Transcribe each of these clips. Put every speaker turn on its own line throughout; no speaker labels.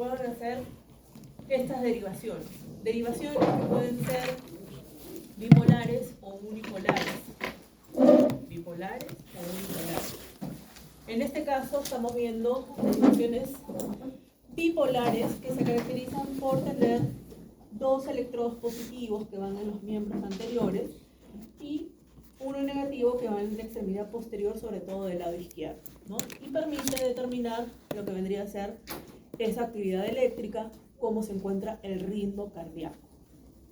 puedan hacer estas derivaciones. Derivaciones que pueden ser bipolares o unipolares. Bipolares o unipolares. En este caso estamos viendo derivaciones bipolares que se caracterizan por tener dos electrodos positivos que van en los miembros anteriores y uno negativo que va en la extremidad posterior, sobre todo del lado izquierdo, ¿no? Y permite determinar lo que vendría a ser esa actividad eléctrica, cómo se encuentra el ritmo cardíaco,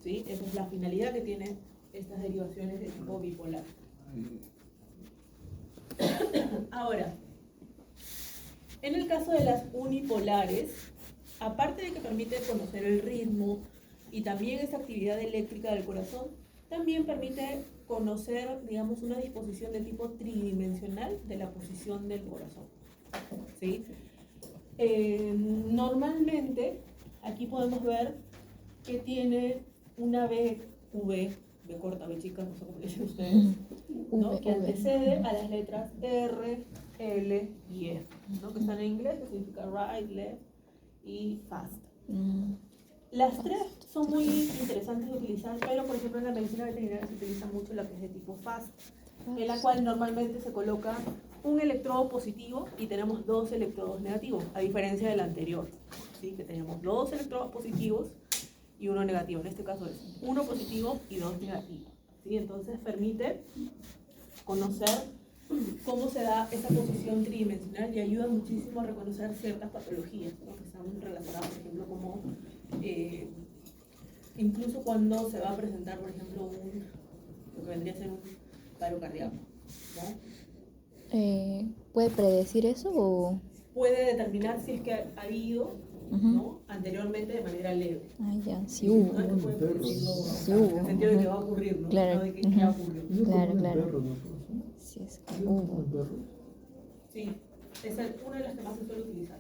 ¿sí? Esa es la finalidad que tienen estas derivaciones de tipo bipolar. Ahora, en el caso de las unipolares, aparte de que permite conocer el ritmo y también esa actividad eléctrica del corazón, también permite conocer, digamos, una disposición de tipo tridimensional de la posición del corazón, ¿sí? Normalmente, aquí podemos ver que tiene una B corta, B chica, no sé cómo le dicen ustedes, ¿no? Que antecede a las letras R, L y F, ¿no? Que están en inglés, que significa right, left y fast. Las tres son muy interesantes de utilizar, pero por ejemplo en la medicina veterinaria se utiliza mucho la que es de tipo fast, en la cual normalmente se coloca un electrodo positivo y tenemos dos electrodos negativos, a diferencia del anterior, ¿sí? Que tenemos dos electrodos positivos y uno negativo. En este caso es uno positivo y dos negativos, ¿sí? Entonces permite conocer cómo se da esa posición tridimensional y ayuda muchísimo a reconocer ciertas patologías, ¿no? Que están relacionadas, por ejemplo, como incluso cuando se va a presentar, por ejemplo, lo que vendría a ser un paro cardíaco, ¿no?
¿Puede predecir eso o...?
Puede determinar si es que ha habido, ¿no? Anteriormente de manera leve.
Ah, ya, sí hubo.
No es que puede predecirlo,
Sí
en
hubo.
el sentido de que va a ocurrir, ¿no?
Claro.
No de que ya ocurrió.
Claro, claro. Sí, es que hubo.
Sí, esa es una de las que más se suele utilizar.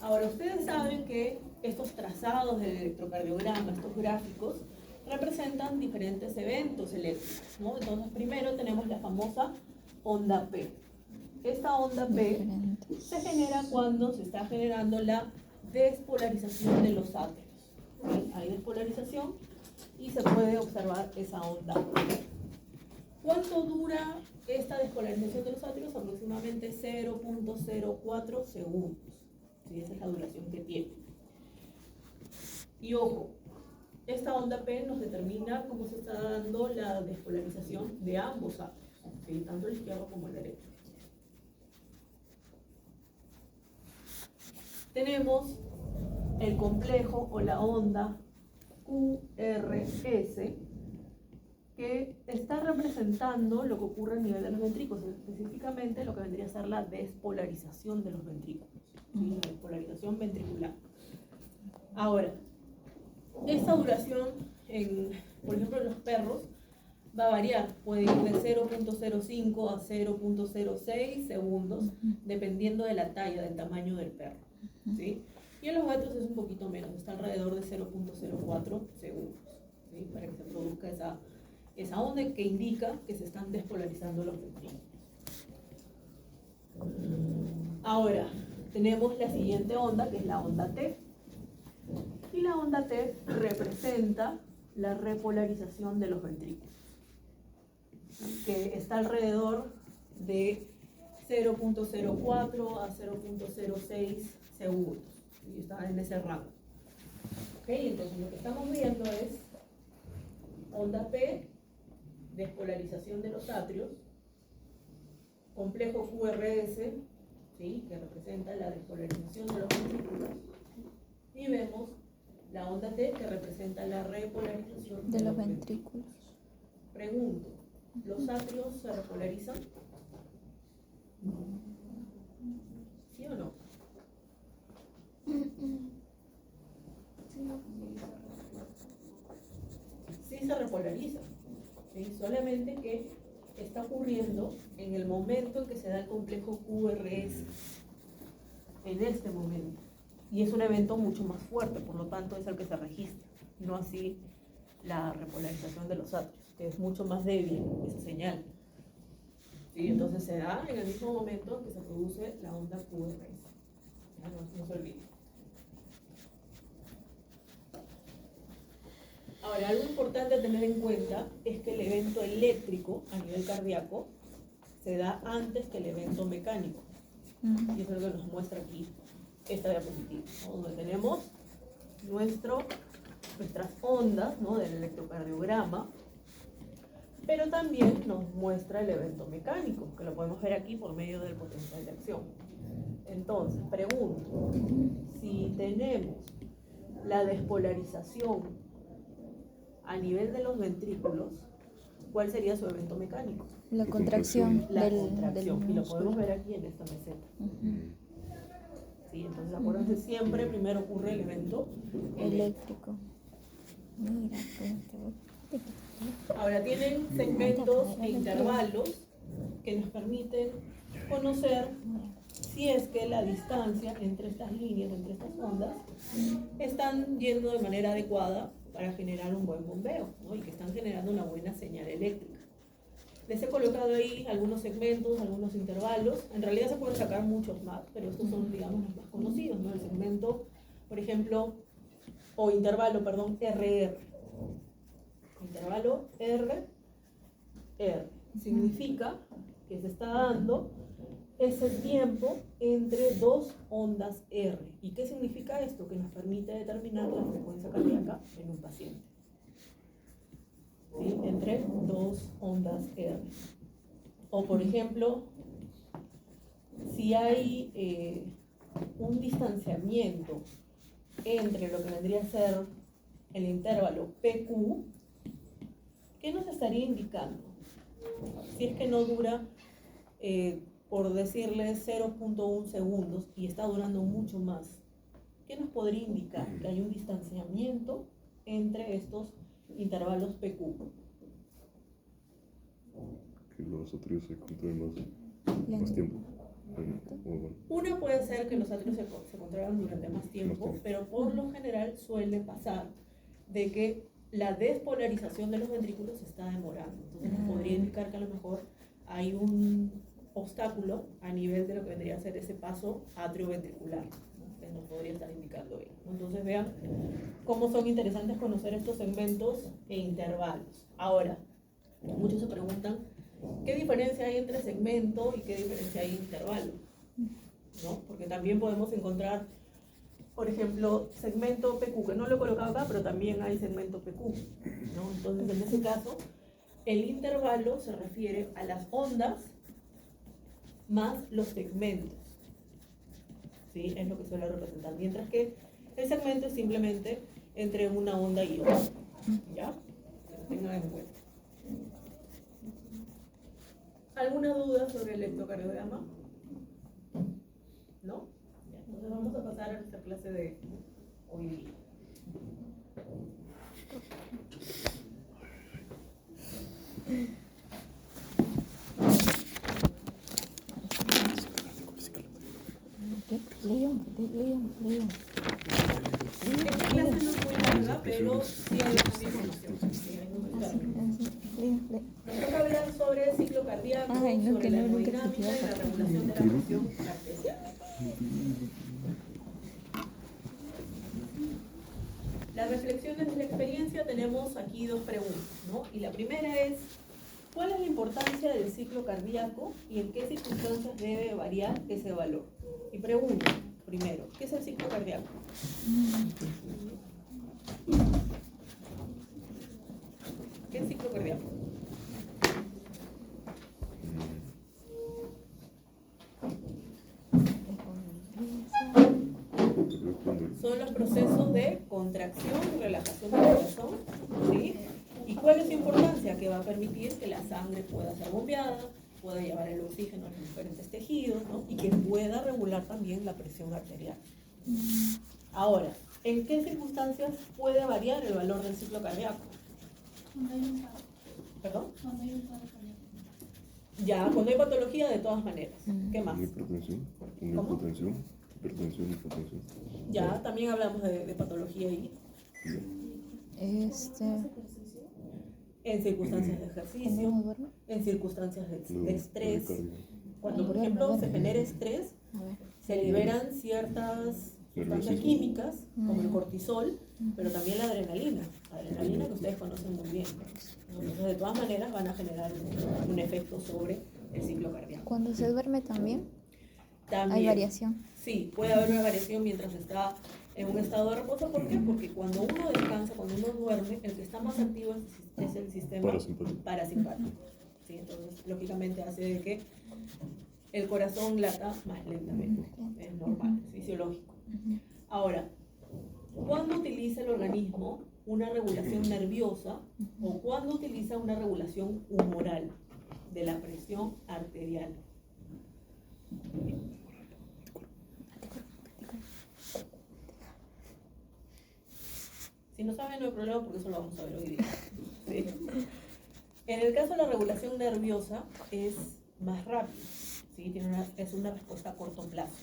Ahora, ustedes saben que estos trazados del electrocardiograma, estos gráficos, representan diferentes eventos eléctricos, ¿no? Entonces, primero tenemos la famosa onda P. Esta onda P se genera cuando se está generando la despolarización de los átomos, ¿sí? Hay despolarización y se puede observar esa onda P. ¿Cuánto dura esta despolarización de los átomos? Aproximadamente 0.04 segundos. ¿Sí? Esa es la duración que tiene. Y ojo, esta onda P nos determina cómo se está dando la despolarización de ambos átomos, ¿sí? Tanto el izquierdo como el derecho. Tenemos el complejo o la onda QRS, que está representando lo que ocurre a nivel de los ventrículos, específicamente lo que vendría a ser la despolarización de los ventrículos, ¿sí? La despolarización ventricular. Ahora, esta duración, por ejemplo, en los perros, va a variar, puede ir de 0.05 a 0.06 segundos, dependiendo de la talla, del tamaño del perro, ¿sí? Y en los gatos es un poquito menos, está alrededor de 0.04 segundos, ¿sí? Para que se produzca esa onda que indica que se están despolarizando los ventrículos. Ahora, tenemos la siguiente onda, que es la onda T. Y la onda T representa la repolarización de los ventrículos, que está alrededor de 0.04 a 0.06 segundos. Y está en ese rango. ¿Ok? Entonces lo que estamos viendo es onda P, despolarización de los atrios, complejo QRS, ¿sí? Que representa la despolarización de los ventrículos, y vemos la onda T, que representa la repolarización
de los ventrículos.
Pregunto, ¿los atrios se repolarizan? ¿Sí o no? Sí se repolarizan, ¿sí? Solamente que está ocurriendo en el momento en que se da el complejo QRS, en este momento. Y es un evento mucho más fuerte, por lo tanto es el que se registra, no así la repolarización de los atrios, que es mucho más débil esa señal. ¿Sí? Entonces se da en el mismo momento que se produce la onda QRS. no se olvide. Ahora, algo importante a tener en cuenta es que el evento eléctrico a nivel cardíaco se da antes que el evento mecánico. Y eso es lo que nos muestra aquí esta diapositiva, ¿no? Donde tenemos nuestras ondas, ¿no? Del electrocardiograma, pero también nos muestra el evento mecánico, que lo podemos ver aquí por medio del potencial de acción. Entonces, pregunto, si tenemos la despolarización a nivel de los ventrículos, ¿cuál sería su evento mecánico?
La contracción
La
del
contracción, y lo
músculo.
podemos ver aquí en esta meseta. ¿Sí? Entonces, acuérdense, siempre primero ocurre el evento eléctrico.
Eléctrico. Mira, pues,
Ahora tienen segmentos e intervalos que nos permiten conocer si es que la distancia entre estas líneas, entre estas ondas, están yendo de manera adecuada para generar un buen bombeo, ¿no? Y que están generando una buena señal eléctrica. Les he colocado ahí algunos segmentos, algunos intervalos. En realidad se pueden sacar muchos más, pero estos son, digamos, los más conocidos, ¿no? El segmento, por ejemplo, o intervalo, perdón, RR. Intervalo R. Significa que se está dando ese tiempo entre dos ondas R. ¿Y qué significa esto? Que nos permite determinar la frecuencia cardíaca en un paciente. ¿Sí? Entre dos ondas R. O por ejemplo, si hay un distanciamiento entre lo que vendría a ser el intervalo PQ, ¿qué nos estaría indicando? Si es que no dura, por decirle 0.1 segundos y está durando mucho más, ¿qué nos podría indicar? Que hay un distanciamiento entre estos intervalos PQ.
Que los atrios se contraen más tiempo.
Una puede ser que los atrios se contraigan durante más tiempo, pero por lo general suele pasar de que la despolarización de los ventrículos se está demorando. Entonces nos podría indicar que a lo mejor hay un obstáculo a nivel de lo que vendría a ser ese paso atrioventricular, ¿no? Que nos podría estar indicando ahí. Entonces vean cómo son interesantes conocer estos segmentos e intervalos. Ahora, muchos se preguntan, ¿qué diferencia hay entre segmento y qué diferencia hay entre intervalo? ¿No? Porque también podemos encontrar, por ejemplo, segmento PQ, que no lo he colocado acá, pero también hay segmento PQ, ¿no? Entonces, en ese caso, el intervalo se refiere a las ondas más los segmentos, ¿sí? Es lo que suele representar, mientras que el segmento es simplemente entre una onda y otra, ¿ya? Que lo tengan en cuenta. ¿Alguna duda sobre el electrocardiograma? ¿No? Ya, entonces vamos a pasar a nuestra clase de hoy día.
Leon.
Esta clase no es muy larga, pero sí hay mucha información. Sí, hay mucha información. Nos toca hablar sobre el ciclo cardíaco,
Ay, no,
sobre
que
la
no, nunca
hemodinámica y
se
la regulación de la presión arterial. Las reflexiones de la experiencia, tenemos aquí dos preguntas, ¿no? Y la primera es, ¿cuál es la importancia del ciclo cardíaco y en qué circunstancias debe variar ese valor? Y pregunta, primero, ¿qué es el ciclo cardíaco? ¿Qué es ciclo cardíaco? Son los procesos de contracción y relajación del corazón, ¿sí? ¿Y cuál es su importancia? Que va a permitir que la sangre pueda ser bombeada, pueda llevar el oxígeno a los diferentes tejidos, ¿no? Y que pueda regular también la presión arterial. Ahora, ¿en qué circunstancias puede variar el valor del ciclo cardíaco?
Cuando hay un paro.
¿Perdón?
Cuando hay un paro cardíaco.
Ya, cuando hay patología, de todas maneras. ¿Qué más?
Hipertensión, hipotensión.
Ya, también hablamos de patología ahí. En circunstancias de ejercicio, en circunstancias de estrés. Cuando, por ejemplo, se genera estrés, se liberan ciertas sustancias químicas, como el cortisol, pero también la adrenalina que ustedes conocen muy bien. ¿No? Entonces, de todas maneras, van a generar un efecto sobre el ciclo cardíaco.
Cuando se duerme también
También,
hay variación.
sí, puede haber una variación mientras está en un estado de reposo. ¿Por qué? Porque cuando uno descansa, cuando uno duerme, el que está más activo es el sistema parasimpático. ¿Sí? Entonces, lógicamente hace de que el corazón lata más lentamente. Es normal, es fisiológico. Ahora, ¿cuándo utiliza el organismo una regulación nerviosa o cuándo utiliza una regulación humoral de la presión arterial? Si no saben, no hay problema porque eso lo vamos a ver hoy día. ¿Sí? En el caso de la regulación nerviosa es más rápido, ¿sí? Es una respuesta a corto plazo.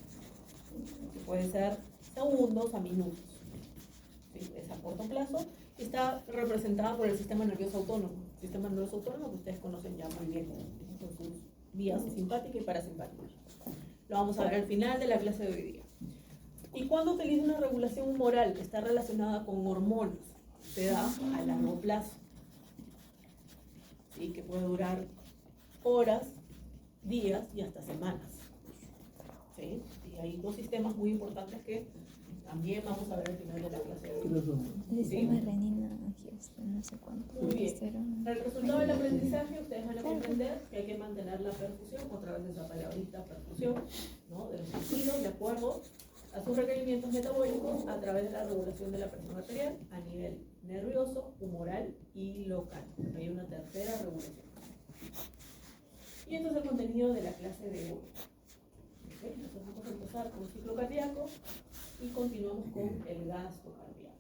Puede ser segundos a minutos. ¿Sí? Es a corto plazo y está representada por el sistema nervioso autónomo. El sistema nervioso autónomo que ustedes conocen ya muy bien, con sus vías simpática y parasimpática. Lo vamos a ver al final de la clase de hoy día. ¿Y cuando utiliza una regulación humoral que está relacionada con hormonas? Se da a largo plazo. ¿Sí? Que puede durar horas, días y hasta semanas. ¿Sí? Y hay dos sistemas muy importantes que también vamos a ver al final de la clase de hoy.
El sistema renina, no sé cuánto.
Muy bien. El resultado del aprendizaje, ustedes van a comprender que hay que mantener la perfusión, otra vez esa palabrita perfusión, ¿no? De los tejidos de acuerdo a sus requerimientos metabólicos a través de la regulación de la presión arterial a nivel nervioso, humoral y local. Hay una tercera regulación. Y esto es el contenido de la clase de hoy. ¿Okay? Entonces vamos a empezar con el ciclo cardíaco y continuamos con el gasto cardíaco.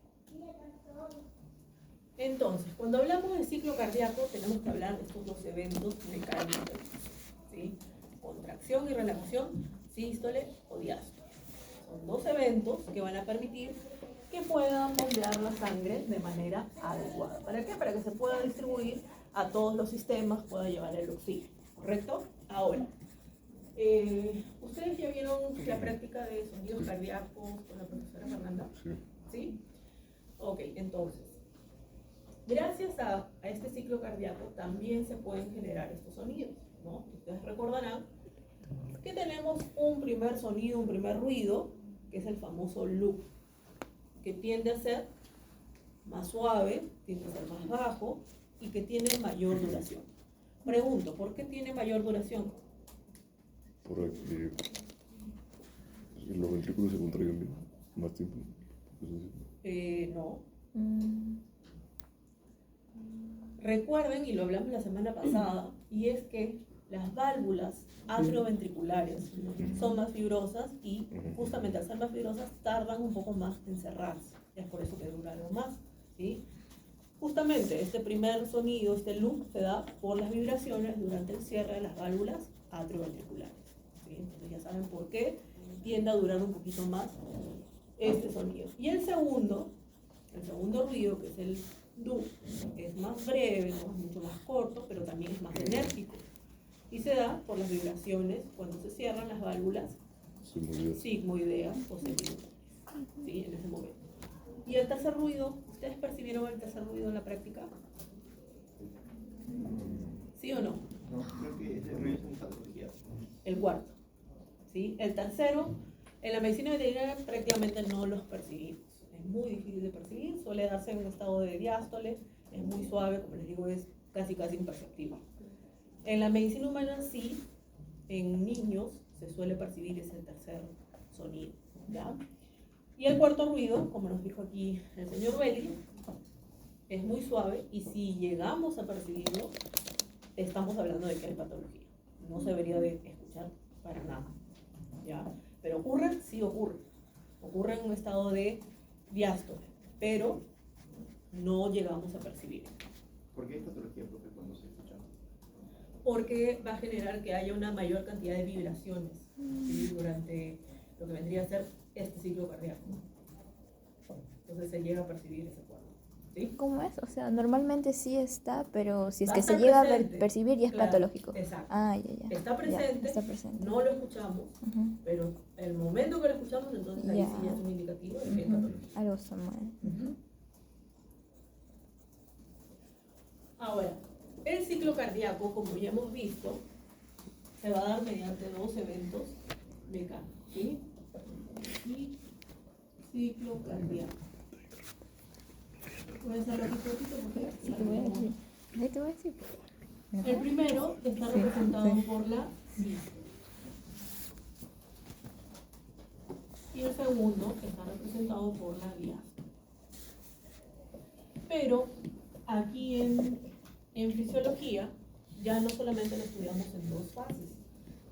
Entonces, cuando hablamos de ciclo cardíaco, tenemos que hablar de estos dos eventos mecánicos, ¿sí? Contracción y relajación, sístole o diástole. Son dos eventos que van a permitir que puedan bombear la sangre de manera adecuada. ¿Para qué? Para que se pueda distribuir a todos los sistemas, pueda llevar el oxígeno, ¿correcto? Ahora, ¿ustedes ya vieron la práctica de sonidos cardíacos con la profesora Fernanda?
Sí.
¿Sí? Ok, entonces, gracias a este ciclo cardíaco también se pueden generar estos sonidos, ¿no? Ustedes recordarán que tenemos un primer sonido, un primer ruido, que es el famoso loop, que tiende a ser más suave, tiende a ser más bajo y que tiene mayor duración. Pregunto, ¿por qué tiene mayor duración?
Porque los ventrículos se contraen bien, más tiempo.
No.
Mm,
Recuerden, y lo hablamos la semana pasada, y es que las válvulas atrioventriculares son más fibrosas y justamente al ser más fibrosas tardan un poco más en cerrarse. Es por eso que duraron más, ¿sí? Justamente este primer sonido, este loop, se da por las vibraciones durante el cierre de las válvulas atrioventriculares, ¿sí? Entonces ya saben por qué tiende a durar un poquito más este sonido. Y el segundo ruido, que es el do, es más breve, ¿no? Es mucho más corto, pero también es más enérgico. Y se da por las vibraciones cuando se cierran las válvulas sigmoideas o seminoidales, ¿sí? En ese momento. Y el tercer ruido, ¿ustedes percibieron el tercer ruido en la práctica? ¿Sí o no?
No, creo que ese ruido es en patología.
El cuarto, ¿sí? El tercero, en la medicina veterinaria prácticamente no los percibimos. Es muy difícil de percibir, suele darse en un estado de diástole, es muy suave, como les digo, es casi imperceptible. En la medicina humana sí, en niños se suele percibir ese tercer sonido, ¿ya? Y el cuarto ruido, como nos dijo aquí el señor Belli, es muy suave y si llegamos a percibirlo, estamos hablando de que hay patología. No se debería de escuchar para nada, ¿ya? Pero ocurre, sí ocurre. Ocurre en un estado de diástole, pero no llegamos a percibir.
¿Por qué es patología, profe, cuando se escucha?
Porque va a generar que haya una mayor cantidad de vibraciones, ¿sí? Durante lo que vendría a ser este ciclo cardíaco. Entonces se llega a percibir ese cuadro. ¿sí?
¿Cómo es? O sea, normalmente sí está, pero si es
Va a
que se
estar
llega a
presente.
percibir ya es
Claro,
patológico.
exacto.
Ah, ya.
Está
Ya,
presente,
está presente.
no lo escuchamos,
Ujú.
pero el momento que lo escuchamos, entonces ahí
Ya.
sí ya es un indicativo de que es
Ujú.
patológico.
Algo está mal.
Ujú. Ahora, el ciclo cardíaco, como ya hemos visto, se va a dar mediante dos eventos mecánicos, ¿sí? Y ciclo cardíaco. Voy a hacerlo aquí cortito porque
Sí, te voy a decir. Ahí te voy a decir.
el primero está representado por la sístole. Y el segundo está representado por la diástole. Pero aquí en fisiología ya no solamente lo estudiamos en 2 fases,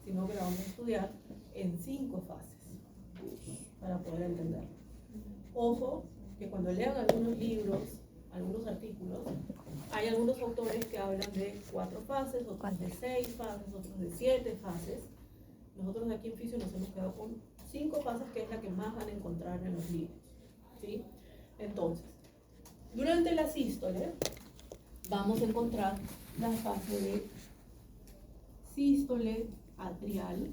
sino que lo vamos a estudiar en 5 fases para poder entenderlo. Ojo, que cuando lean algunos libros, algunos artículos, hay algunos autores que hablan de 4 fases, otros de 6 fases, otros de 7 fases. Nosotros aquí en Fisio nos hemos quedado con 5 fases, que es la que más van a encontrar en los libros, ¿sí? Entonces, durante la sístole vamos a encontrar la fase de sístole atrial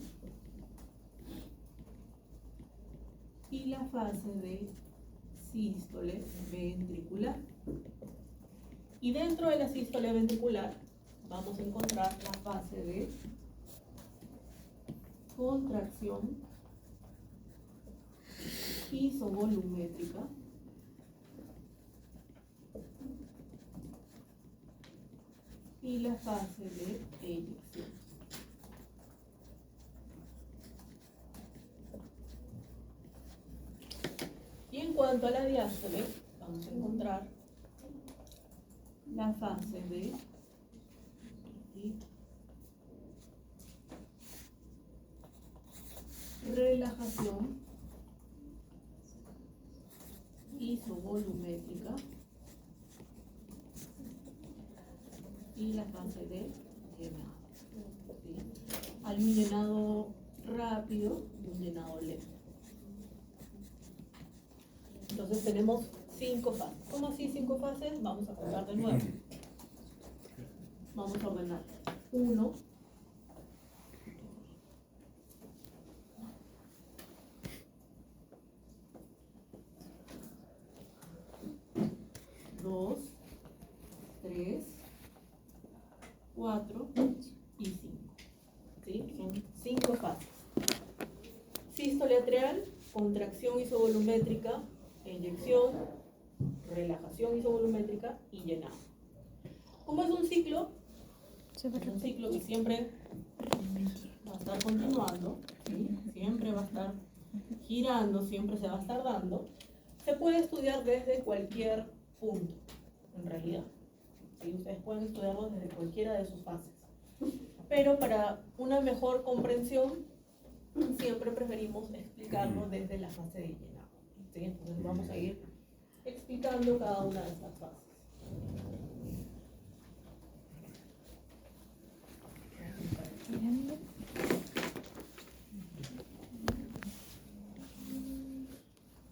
y la fase de sístole ventricular. Y dentro de la sístole ventricular vamos a encontrar la fase de contracción isovolumétrica y la fase de eyección. Y en cuanto a la diástole, vamos a encontrar la fase de relajación isovolumétrica y la fase de llenado. ¿Sí? Hay un llenado rápido y un llenado lento. Entonces tenemos 5 fases. ¿Cómo así 5 fases? Vamos a contar de nuevo. Vamos a ordenar. 1, 2, 3, 4 y 5. ¿Sí? Son 5 fases. Sístole atrial, contracción isovolumétrica, eyección, relajación isovolumétrica y llenado. ¿Cómo es un ciclo? Es un ciclo que siempre va a estar continuando, ¿sí? Siempre va a estar girando, siempre se va a estar dando. Se puede estudiar desde cualquier punto, en realidad. ¿Sí? Ustedes pueden estudiarlo desde cualquiera de sus fases. Pero para una mejor comprensión, siempre preferimos explicarlo desde la fase de llenado. ¿Sí? Entonces vamos a ir explicando cada una de estas fases.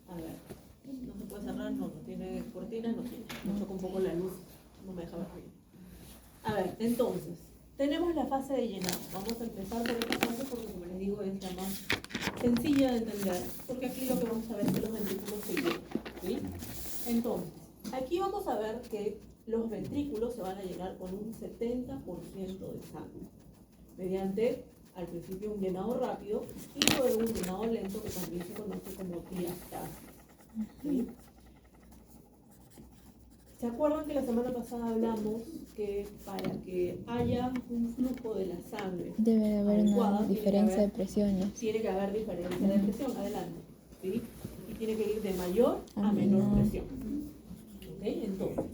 A ver, no se puede cerrar, no tiene cortinas, no tiene. Me choca un poco la luz, no me deja ver bien. A ver, entonces, tenemos la fase de llenado. Vamos a empezar por esta fase porque, como les digo, es la más sencilla de entender, porque aquí lo que vamos a ver es que los ventrículos se llenan, ¿sí? Entonces, aquí vamos a ver que los ventrículos se van a llenar con un 70% de sangre, mediante, al principio, un llenado rápido y luego un llenado lento que también se conoce como diástasis, ¿sí? ¿Se acuerdan que la semana pasada hablamos que para que haya un flujo de la sangre
Debe haber
adecuada,
una diferencia de presiones.
tiene que haber diferencia de presión, adelante, ¿sí? Y tiene que ir de mayor a menor presión. ¿Ok? Entonces,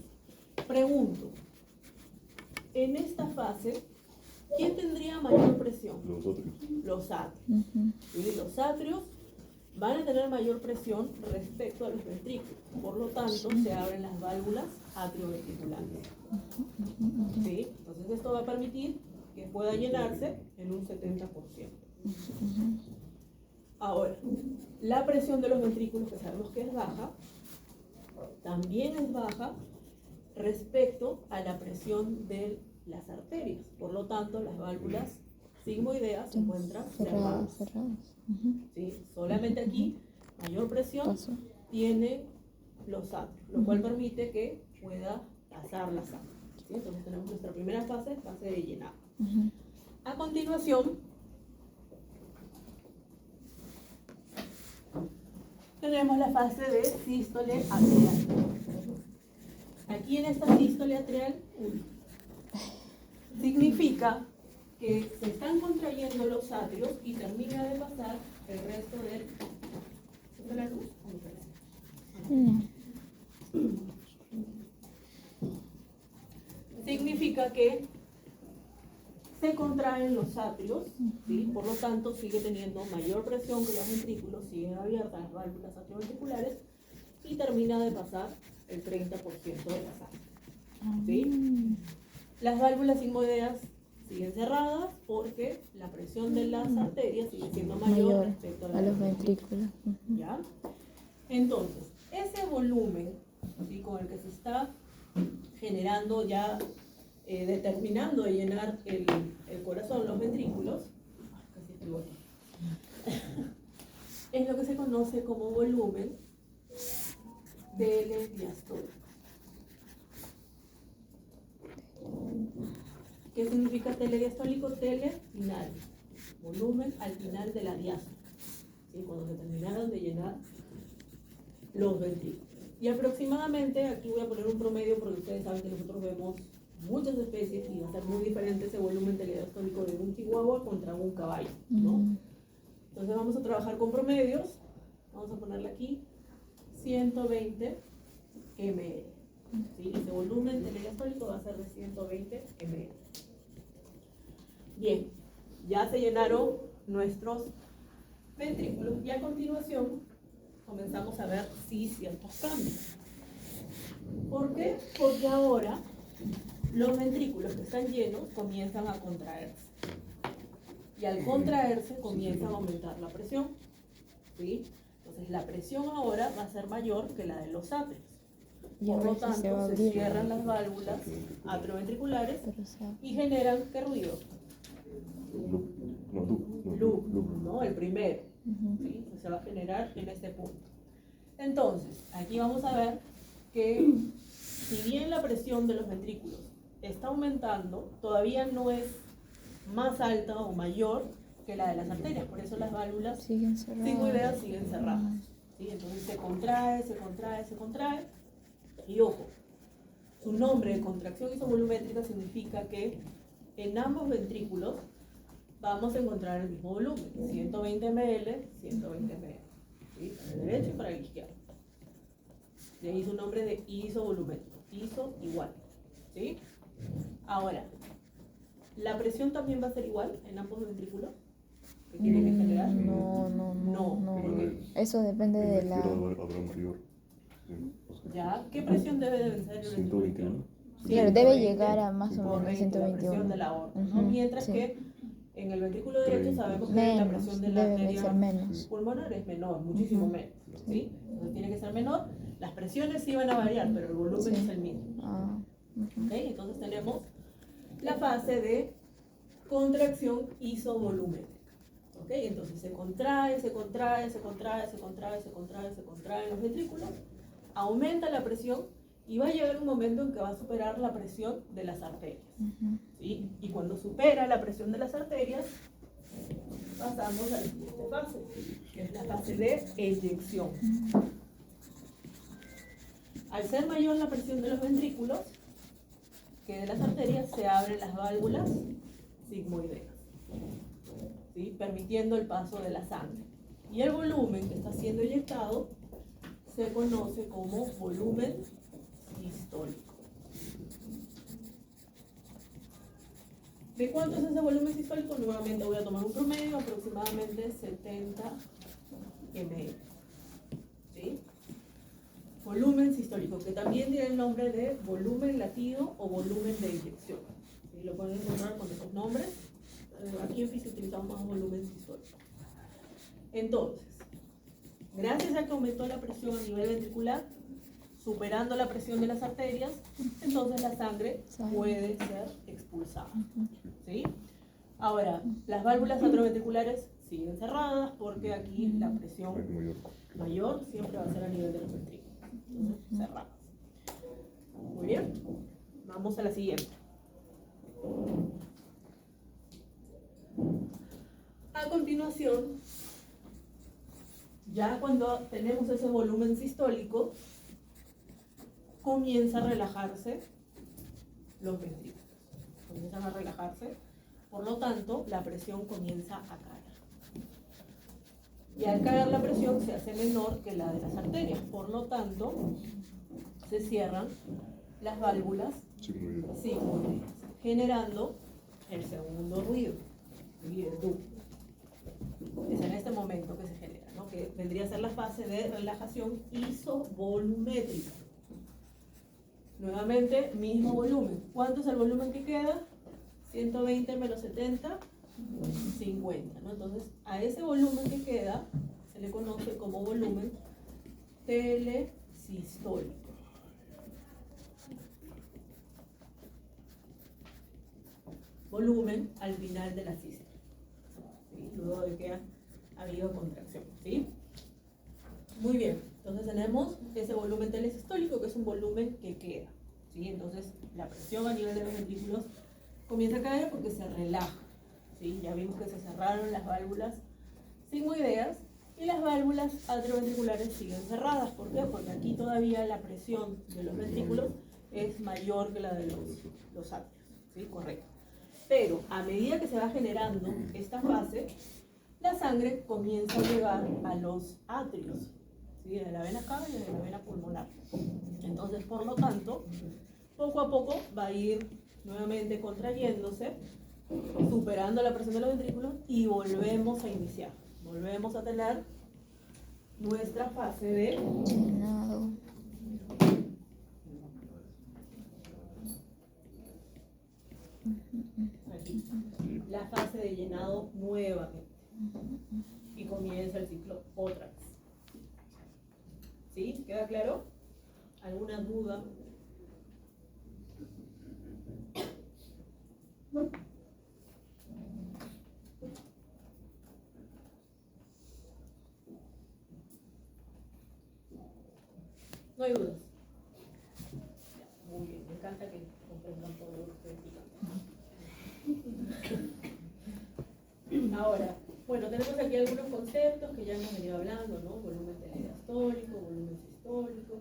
pregunto, en esta fase, ¿quién tendría mayor presión?
Los otros.
Los atrios.
Ujú.
¿Sí? Los atrios van a tener mayor presión respecto a los ventrículos. Por lo tanto, se abren las válvulas atrioventriculares. ¿Sí? Entonces, esto va a permitir que pueda llenarse en un 70%. Ahora, la presión de los ventrículos, que sabemos que es baja, también es baja respecto a la presión de las arterias. Por lo tanto, las válvulas sigmoideas se encuentran cerradas.
cerradas.
¿Sí? Solamente aquí, mayor presión
Paso.
tiene los atrios, lo cual permite que pueda pasar la sangre. ¿Sí? Entonces tenemos nuestra primera fase, fase de llenado. A continuación, tenemos la fase de sístole atrial. Aquí en esta sístole atrial significa que se están contrayendo los atrios y termina de pasar el resto de la luz. Significa que se contraen los atrios, ¿sí? Por lo tanto sigue teniendo mayor presión que los ventrículos, siguen abiertas las válvulas atrioventriculares y termina de pasar el 30% de la sangre. ¿Sí? Las válvulas sigmoideas siguen cerradas porque la presión de las arterias sigue siendo mayor respecto
a los ventrículos.
¿Ya? Entonces, ese volumen, ¿sí? Con el que se está generando ya, determinando de llenar el corazón, los ventrículos, casi estoy aquí, es lo que se conoce como volumen telediastólico. ¿Qué significa telediastólico? Tele, final. Volumen al final de la diástole. ¿Sí? Cuando se terminaron de llenar los ventrículos. Y aproximadamente, aquí voy a poner un promedio porque ustedes saben que nosotros vemos muchas especies y va a ser muy diferente ese volumen telediastólico de un chihuahua contra un caballo, ¿no? Entonces vamos a trabajar con promedios. Vamos a ponerle aquí 120 ml. ¿Sí? Ese volumen telediastólico va a ser de 120 ml. Bien, ya se llenaron nuestros ventrículos y a continuación comenzamos a ver ciertos cambios. ¿Por qué? Porque ahora los ventrículos que están llenos comienzan a contraerse. Y al contraerse comienza a aumentar la presión. ¿Sí? Entonces la presión ahora va a ser mayor que la de los atrios. Por lo tanto, se cierran las válvulas atrioventriculares y generan ¿qué ruido? Loop, ¿no? El primero. ¿Sí? Se va a generar en este punto. Entonces, aquí vamos a ver que si bien la presión de los ventrículos está aumentando, todavía no es más alta o mayor que la de las arterias. Por eso las válvulas sigmoideas siguen cerradas. ¿Sí? Entonces se contrae, se contrae, se contrae. Y ojo, su nombre de contracción isovolumétrica significa que en ambos ventrículos vamos a encontrar el mismo volumen, 120 ml, 120 ml, ¿sí? Para el derecho y para el izquierdo. De ahí su nombre de isovolumétrico, iso igual, ¿sí? Ahora, ¿la presión también va a ser igual en ambos ventrículos? ¿Qué tiene que generar? No, porque
Eso depende de la...
¿Ya? ¿Qué presión debe de vencer el ventrículo izquierdo?
Claro, debe llegar a más o menos
La
121.
presión de la aorta, ¿no? Mientras que en el ventrículo derecho sabemos que la presión de la
debe ser
arteria
menos.
pulmonar es menor, muchísimo menos, ¿sí? Entonces tiene que ser menor. Las presiones sí van a variar, pero el volumen es el mismo. ¿Ok? Entonces tenemos la fase de contracción isovolumétrica. ¿Ok? Entonces se contrae, se contrae, se contrae, se contrae, se contrae, se contrae los ventrículos, aumenta la presión y va a llegar un momento en que va a superar la presión de las arterias. ¿Sí? Y cuando supera la presión de las arterias, pasamos a la siguiente fase, que es la fase de eyección. Al ser mayor la presión de los ventrículos que de las arterias, se abren las válvulas sigmoideas, ¿sí? Permitiendo el paso de la sangre. Y el volumen que está siendo eyectado se conoce como volumen sistólico. ¿De cuánto es ese volumen sistólico? Nuevamente voy a tomar un promedio, aproximadamente 70 ml. ¿Sí? Volumen sistólico, que también tiene el nombre de volumen latido o volumen de eyección. ¿Sí? Lo pueden encontrar con esos nombres. Aquí en física utilizamos más volumen sistólico. Entonces, gracias a que aumentó la presión a nivel ventricular, superando la presión de las arterias, entonces la sangre puede ser expulsada. ¿Sí? Ahora, las válvulas atrioventriculares siguen cerradas porque aquí la presión mayor siempre va a ser a nivel de los ventrículos. Entonces, cerradas. Muy bien. Vamos a la siguiente. A continuación, ya cuando tenemos ese volumen sistólico, comienza a relajarse los ventrículos. Comienzan a relajarse, por lo tanto, la presión comienza a caer. Y al caer la presión se hace menor que la de las arterias, por lo tanto, se cierran las válvulas sigmoideas, generando el segundo ruido, el du. Es en este momento que se genera, ¿no? Que vendría a ser la fase de relajación isovolumétrica. Nuevamente, mismo volumen. ¿Cuánto es el volumen que queda? 120 menos 70, 50, ¿no? Entonces, a ese volumen que queda se le conoce como volumen telesistólico. Volumen al final de la sístole, ¿sí? Luego de que ha habido contracción, ¿sí? Muy bien, entonces tenemos ese volumen telesistólico, que es un volumen que queda, ¿sí? Entonces la presión a nivel de los ventrículos comienza a caer porque se relaja, ¿sí? Ya vimos que se cerraron las válvulas sigmoideas y las válvulas atrioventriculares siguen cerradas. ¿Por qué? Porque aquí todavía la presión de los ventrículos es mayor que la de los atrios, ¿sí? Correcto. Pero a medida que se va generando esta fase, la sangre comienza a llegar a los atrios, ¿sí? De la vena cava y de la vena pulmonar. Entonces, por lo tanto, poco a poco va a ir nuevamente contrayéndose, superando la presión de los ventrículos y volvemos a iniciar. Volvemos a tener nuestra fase de
Llenado.
aquí, la fase de llenado nuevamente. Y comienza el ciclo otra vez. ¿Sí? ¿Queda claro? ¿Alguna duda? No hay dudas. Muy bien, me encanta que comprendan todo lo que estoy explicando. Ahora, bueno, tenemos aquí algunos conceptos que ya hemos venido hablando, ¿no? Volumen telediastólico, volumen sistólico,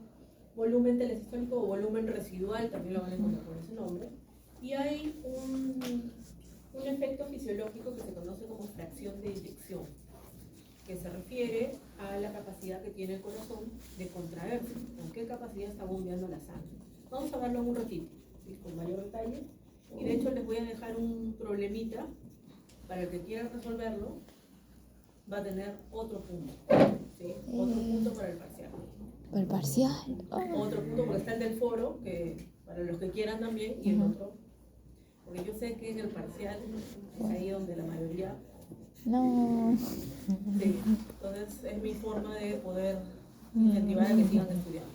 volumen telesistólico o volumen residual, también lo van a encontrar con ese nombre. Y hay un efecto fisiológico que se conoce como fracción de eyección, que se refiere a la capacidad que tiene el corazón de contraerse, con qué capacidad está bombeando la sangre. Vamos a verlo en un ratito, ¿sí? Con mayor detalle. Y de hecho les voy a dejar un problemita para el que quiera resolverlo. Va a tener otro punto, ¿sí? Otro punto para el parcial.
El parcial.
Otro punto porque está el del foro, que para los que quieran también, y el otro, porque yo sé que en el parcial es ahí donde la mayoría.
No.
Sí, entonces es mi forma de poder incentivar a que sigan estudiando.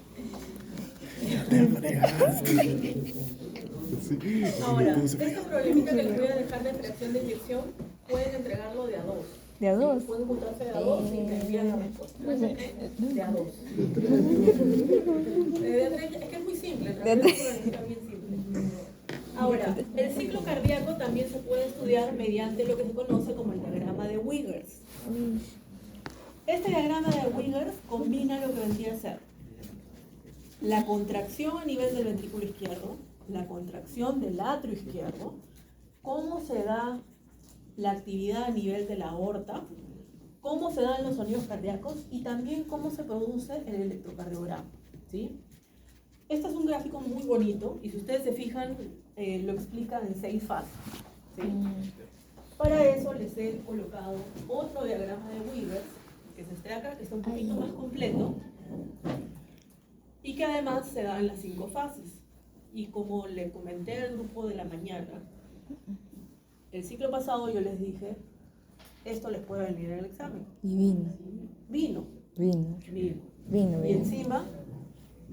Ahora, este problemita que les voy a dejar de fracción de eyección, pueden entregarlo de a dos.
¿De a dos?
Sí, pueden juntarse de a dos y me envían la respuesta. De a dos. De a tres, es que es muy simple, en realidad es un problemita bien simple. Ahora, el ciclo cardíaco también se puede estudiar mediante lo que se conoce como el diagrama de Wiggers. Este diagrama de Wiggers combina lo que vendría a ser la contracción a nivel del ventrículo izquierdo, la contracción del atrio izquierdo, cómo se da la actividad a nivel de la aorta, cómo se dan los sonidos cardíacos y también cómo se produce el electrocardiograma, ¿sí? Este es un gráfico muy bonito y si ustedes se fijan, lo explica en 6 fases, ¿sí? Para eso les he colocado otro diagrama de Wiggers, que es este de acá, que está un poquito más completo y que además se da en las 5 fases. Y como le comenté al grupo de la mañana, el ciclo pasado yo les dije, esto les puede venir en el examen.
Y vino.
Vino.
Vino.
Vino.
Vino.
Y encima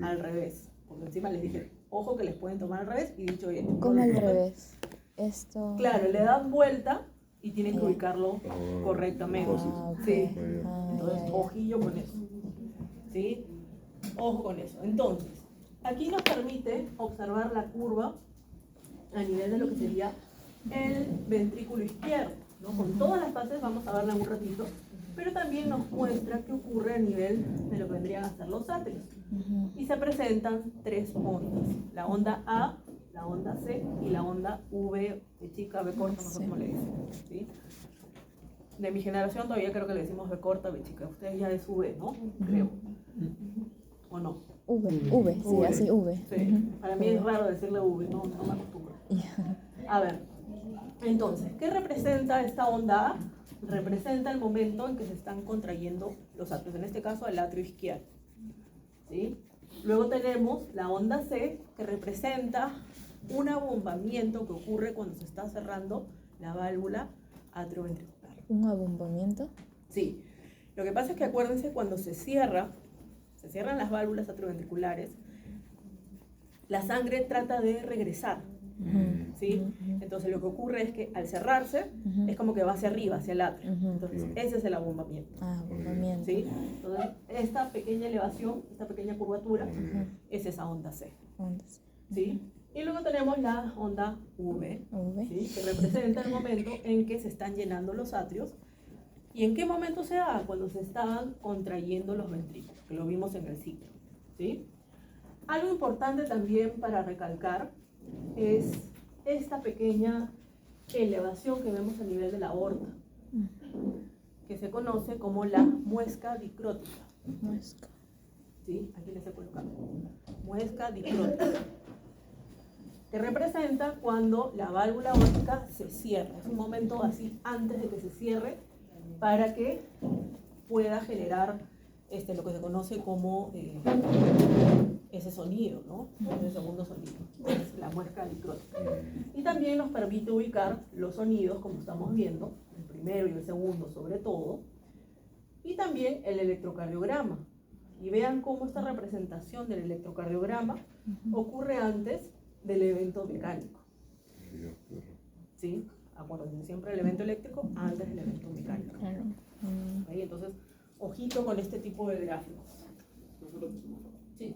al revés. Porque encima les dije, ojo que les pueden tomar al revés y dicho bien.
¿Cómo al revés? Esto.
Claro, le dan vuelta y tienen que
Ya.
ubicarlo
Ah,
correctamente.
Ah, ok.
Sí.
Ah,
Entonces,
ya, ya.
ojillo con eso. ¿Sí? Ojo con eso. Entonces, aquí nos permite observar la curva a nivel de lo que sería el ventrículo izquierdo, ¿no? Con todas las fases vamos a verla en un ratito, pero también nos muestra qué ocurre a nivel de lo que vendrían a ser los atrios.
Ujú.
Y se presentan tres ondas, la onda A, la onda C y la onda V de chica, V corta, no sé
Sí.
cómo le dicen. ¿Sí? De mi generación todavía creo que le decimos V corta, V chica. Ustedes ya es V, ¿no? Creo. ¿O no?
V, sí,
V.
así V.
Sí.
Ujú.
Para mí es raro decirle V, no me acostumbro. A ver, entonces, ¿qué representa esta onda A? Representa el momento en que se están contrayendo los atrios, en este caso el atrio izquierdo. ¿Sí? Luego tenemos la onda C, que representa un abombamiento que ocurre cuando se está cerrando la válvula atrioventricular.
¿Un abombamiento?
Sí, lo que pasa es que acuérdense, cuando se cierran las válvulas atrioventriculares, la sangre trata de regresar.
Ujú.
¿Sí?
Ujú.
Entonces lo que ocurre es que al cerrarse
Ujú.
es como que va hacia arriba, hacia el atrio.
Ujú.
Entonces ese es el abombamiento.
Ah, abombamiento.
¿Sí? Entonces esta pequeña elevación, esta pequeña curvatura,
Ujú.
es esa onda C.
Ondas.
¿Sí? Y luego tenemos la onda V,
V.
¿sí? Que representa el momento en que se están llenando los atrios. ¿Y en qué momento se da? Cuando se estaban contrayendo los ventrículos, que lo vimos en el ciclo. ¿Sí? Algo importante también para recalcar es esta pequeña elevación que vemos a nivel de la aorta, que se conoce como la muesca dicrótica.
Muesca.
¿Sí? Aquí les he colocado. Muesca dicrótica. Que representa cuando la válvula aórtica se cierra. Es un momento así antes de que se cierre para que pueda generar lo que se conoce como ese sonido, ¿no? Ese segundo sonido. Es la muesca dicrótica. Y también nos permite ubicar los sonidos, como estamos viendo, el primero y el segundo sobre todo, y también el electrocardiograma. Y vean cómo esta representación del electrocardiograma ocurre antes del evento mecánico. ¿Sí? Acuérdense, siempre el evento eléctrico antes del evento mecánico.
Claro.
¿Ok? Entonces, ojito con este tipo de gráficos. Sí.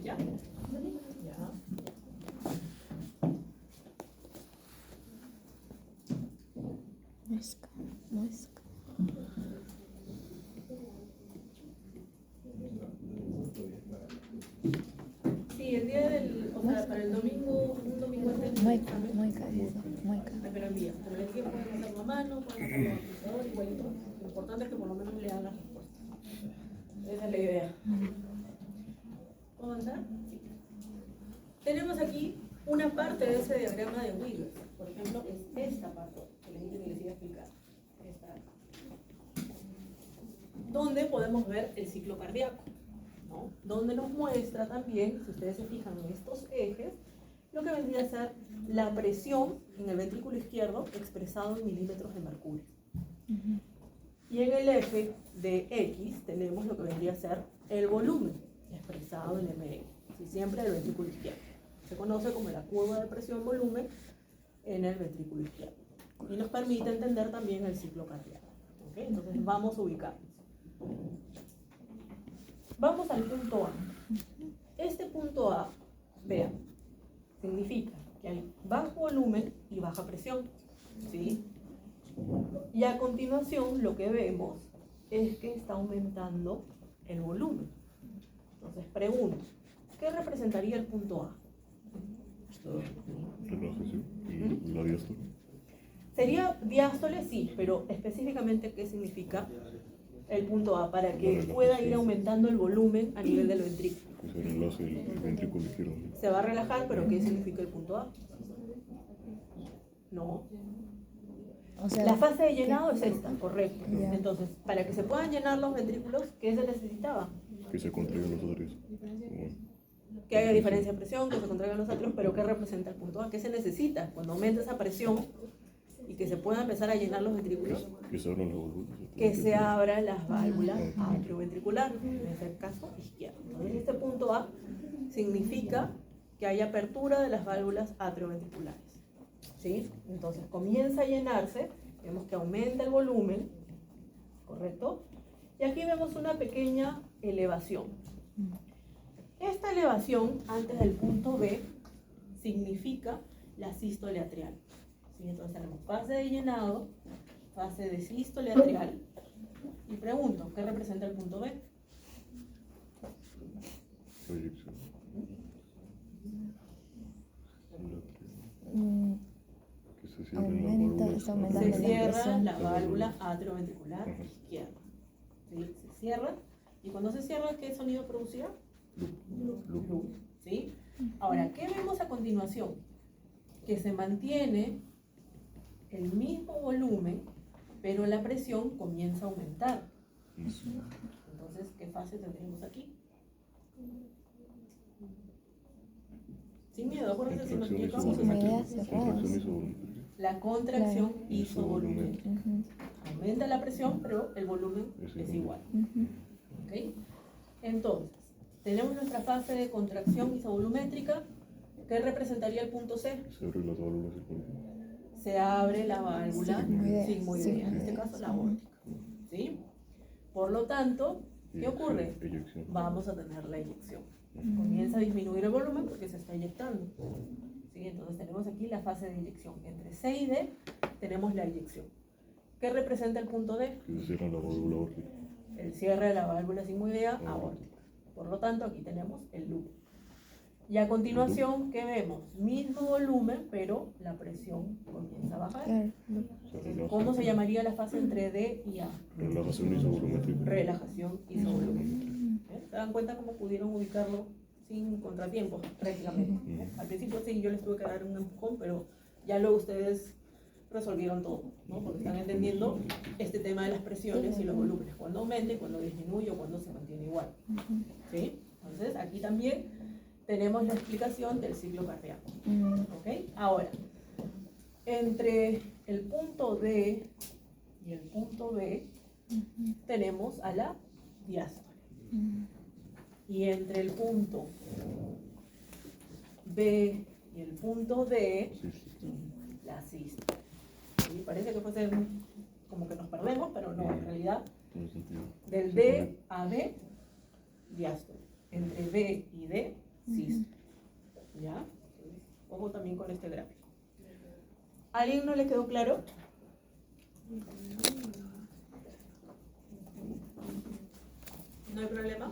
¿Ya? Ya.
Muesca. Muesca.
Sí, el día del, o sea, para el domingo, un domingo antes del
Mueca.
examen,
Mueca, dice. Mueca.
me lo envían. Pero les digo, pueden hacerlo a mano, pueden hacerlo a computador, igualito. Lo importante es que por lo menos lean las respuestas. Esa es la idea. ¿Puedo avanzar? Sí. Tenemos aquí una parte de ese diagrama de Wheeler. Por ejemplo, es esta parte que les dije que les iba a explicar. Esta. Donde podemos ver el ciclo cardíaco, ¿no? Donde nos muestra también, si ustedes se fijan en estos ejes, lo que vendría a ser la presión en el ventrículo izquierdo expresado en milímetros de mercurio. Y en el eje de X tenemos lo que vendría a ser el volumen expresado en ml, ¿sí? Siempre el ventrículo izquierdo. Se conoce como la curva de presión-volumen en el ventrículo izquierdo. Y nos permite entender también el ciclo cardíaco. ¿Ok? Entonces vamos a ubicarnos. Vamos al punto A. Este punto A, vean, significa que hay bajo volumen y baja presión, ¿sí? Y a continuación lo que vemos es que está aumentando el volumen. Entonces pregunto, ¿qué representaría el punto A?
Relajación. ¿Y la diástole?
Sería diástole, sí, pero específicamente, ¿qué significa el punto A? Para que pueda ir aumentando el volumen a nivel del ventrículo.
Que se relaje el ventrículo izquierdo.
Se va a relajar, pero ¿qué significa el punto A? No.
O sea,
La fase de llenado es esta, correcto.
Ya.
Entonces, para que se puedan llenar los ventrículos, ¿qué se necesitaba?
Que se contraigan los atrios.
Que haya diferencia de presión, que se contraigan los atrios, pero ¿qué representa el punto A? ¿Qué se necesita? Cuando aumenta esa presión, y que se puedan empezar a llenar los ventrículos,
Que se abran las válvulas.
que se abran las válvulas atrioventricular, en este caso izquierdo. Entonces este punto A significa que hay apertura de las válvulas atrioventriculares. ¿Sí? Entonces comienza a llenarse, vemos que aumenta el volumen, ¿correcto? Y aquí vemos una pequeña elevación. Esta elevación antes del punto B significa la sístole atrial. ¿Sí? Entonces tenemos fase de llenado, fase de sístole atrial. Y pregunto, ¿qué representa el punto B?
Proyección.
Mm,
Que se cierren las
Aumenta,
válvulas.
está aumentando
Se
la
cierra
presión.
la válvula atrioventricular
Ajá.
izquierda. ¿Sí? Se cierra. Y cuando se cierra, ¿qué sonido producirá? Loop. ¿Sí? Ahora, ¿qué vemos a continuación? Que se mantiene el mismo volumen, pero la presión comienza a aumentar. Entonces, ¿qué fase tendremos aquí? Sin miedo, acuérdense si nos
Contracción
equivocamos es aquí.
Sí,
isovolumétrica. Contracción isovolumétrica.
La contracción
Claro.
isovolumétrica.
Ujú,
Aumenta la presión, pero el volumen es igual.
ujú.
¿Ok? Entonces, tenemos nuestra fase de contracción isovolumétrica. ¿Qué representaría el punto C?
Se abren las válvulas circunflexas.
Se abre la válvula
Sigmoidea.
sigmoidea, en este caso la aórtica. ¿Sí? Por lo tanto, ¿qué ocurre?
Eyección.
Vamos a tener la eyección. Comienza a disminuir el volumen porque se está eyectando. ¿Sí? Entonces tenemos aquí la fase de eyección. Entre C y D tenemos la eyección. ¿Qué representa el punto D?
Que se cierran la válvula aórtica.
El cierre de la válvula sigmoidea aórtica. Por lo tanto, aquí tenemos el loop. Y a continuación, ¿qué vemos? Mismo volumen, pero la presión comienza a bajar.
Claro.
Se relaja.
¿Cómo se llamaría la fase entre D y A?
Relajación isovolumétrica.
Relajación isovolumétrica. ¿Se dan cuenta cómo pudieron ubicarlo sin contratiempos prácticamente? Al principio sí, yo les tuve que dar un empujón, pero ya luego ustedes resolvieron todo, ¿no? Porque están entendiendo este tema de las presiones y los volúmenes, cuando aumenta y cuando disminuye o cuando se mantiene igual. ¿Sí? Entonces, aquí también tenemos la explicación del ciclo cardíaco. ¿Ok? Ahora, entre el punto D y el punto B tenemos a la diástole. Y entre el punto B y el punto D,
Sí, sí.
la sístole. ¿Sí? Parece que fuese como que nos perdemos, pero no, en realidad,
Tiene sentido.
del
Sí,
D a B, diástole. Entre B y D, sístole. ¿Ya? Ojo también con este gráfico. ¿A alguien no le quedó claro? ¿No hay problema?